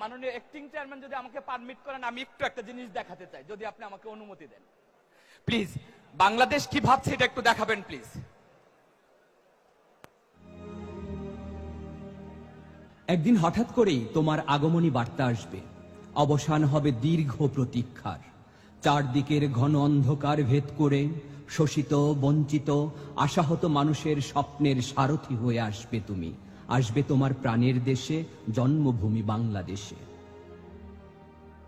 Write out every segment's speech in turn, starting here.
মাননীয় acting chairman যদি আমাকে পারমিট করেন, আমি একটু একটা জিনিস দেখাতে চাই, যদি আপনি আমাকে অনুমতি দেন প্লিজ। বাংলাদেশ কি ভাবছে এটা একটু দেখাবেন প্লিজ। একদিন হঠাৎ করেই তোমার আগমনী বার্তা আসবে, অবসান হবে দীর্ঘ প্রতীক্ষার। চারদিকের ঘন অন্ধকার ভেদ করে শোষিত, বঞ্চিত, আশাহত মানুষের স্বপ্নের সারথি হয়ে আসবে তুমি। আসবে তোমার প্রাণের দেশে, জন্মভূমি বাংলাদেশে।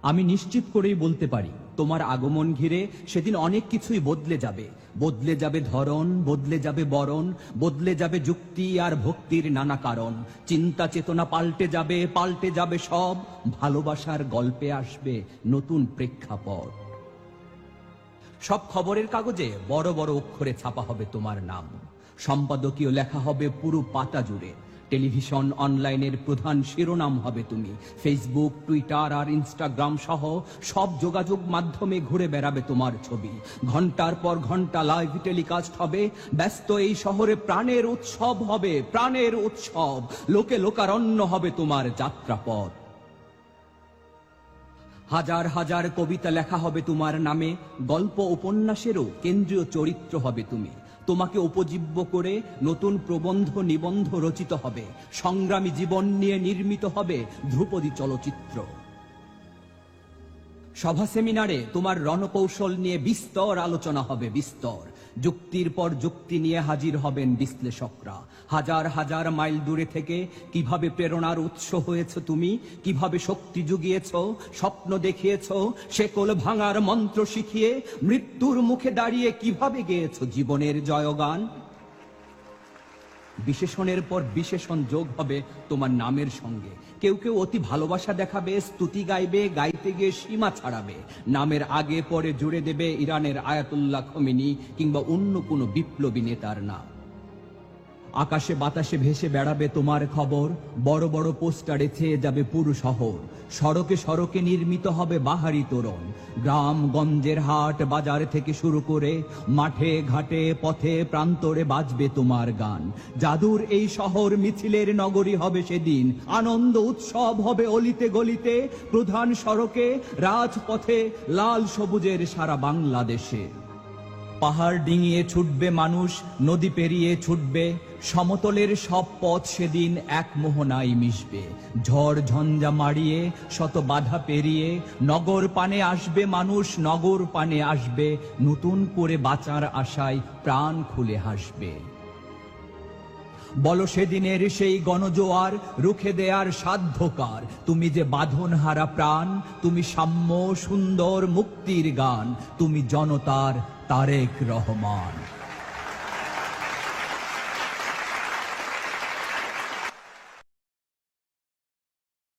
আমি নিশ্চিত করেই বলতে পারি, তোমার আগমন ঘিরে সেদিন অনেক কিছুই বদলে যাবে। বদলে যাবে ধরন, বদলে যাবে বরণ, বদলে যাবে যুক্তি আর ভক্তির নানা কারণ। চিন্তা চেতনা পাল্টে যাবে সব। ভালোবাসার গল্পে আসবে নতুন প্রেক্ষাপট। সব খবরের কাগজে বড় বড় অক্ষরে ছাপা হবে তোমার নাম। সম্পাদকীয় লেখা হবে পুরো পাতা জুড়ে। টেলিভিশন, অনলাইনের প্রধান শিরোনাম হবে তুমি। ফেসবুক, টুইটার আর ইনস্টাগ্রাম সহ সব যোগাযোগ মাধ্যমে ঘুরে বেড়াবে তোমার ছবি। ঘন্টার পর ঘন্টা লাইভ টেলিকাস্ট হবে। ব্যস্ত এই শহরে প্রাণের উৎসব হবে, প্রাণের উৎসব। লোকে লোকারণ্য হবে তোমার যাত্রাপথ। হাজার হাজার কবিতা লেখা হবে তোমার নামে। গল্প উপন্যাসেরও কেন্দ্রীয় চরিত্র হবে তুমি। তোমাকে উপজীব্য করে নতুন প্রবন্ধ, নিবন্ধ রচিত হবে। সংগ্রামী জীবন নিয়ে নির্মিত হবে ধ্রুপদী চলচ্চিত্র। সভা সেমিনারে তোমার রণকৌশল নিয়ে বিস্তর আলোচনা হবে, বিস্তর। যুক্তির পর যুক্তি নিয়ে হাজির হবেন বিশ্লেষকরা। হাজার হাজার মাইল দূরে থেকে কিভাবে প্রেরণার উৎস হয়েছ তুমি, কিভাবে শক্তি জুগিয়েছ, স্বপ্ন দেখিয়েছ, শেকল ভাঙার মন্ত্র শিখিয়ে মৃত্যুর মুখে দাঁড়িয়ে কিভাবে গেয়েছ জীবনের জয়গান। বিশেষণের পর বিশেষণ যোগ হবে তোমার নামের সঙ্গে। কেউ কেউ অতি ভালোবাসা দেখাবে, স্তুতি গাইবে, গাইতে গিয়ে সীমা ছাড়াবে। নামের আগে পরে জুড়ে দেবে ইরানের আয়াতুল্লাহ খোমেনি কিংবা অন্য কোনো বিপ্লবী নেতার নাম। আকাশে বাতাসে ভেসে বেড়াবে তোমার খবর। বড় বড় পোস্টারে ছেয়ে যাবে পুরো শহর। সড়কে সড়কে নির্মিত হবে বাহারি তোরণ। গ্রাম গঞ্জের হাট বাজার থেকে শুরু করে মাঠে ঘাটে পথে প্রান্তরে বাজবে তোমার গান। জাদুর এই শহর মিছিলের নগরী হবে সেদিন। আনন্দ উৎসব হবে অলিতে গলিতে, প্রধান সড়কে, রাজপথে, লাল সবুজের সারা বাংলাদেশে। পাহাড় ডিঙিয়ে ছুটবে মানুষ, নদী পেরিয়ে ছুটবে। সমতলের সব পথ সেদিন এক মোহনায় মিশবে। ঝড় ঝঞ্ঝা মাড়িয়ে শত বাধা পেরিয়ে নগর পানে আসবে মানুষ, নগর পানে আসবে। নতুন করে বাঁচার আশায় প্রাণ খুলে হাসবে। বলো সেদিনের সেই গণজোয়ার রুখে দেয়ার সাধ্যকার। তুমি যে বাঁধন হারা প্রাণ, তুমি সাম্য সুন্দর মুক্তির গান, তুমি জনতার তারেক রহমান।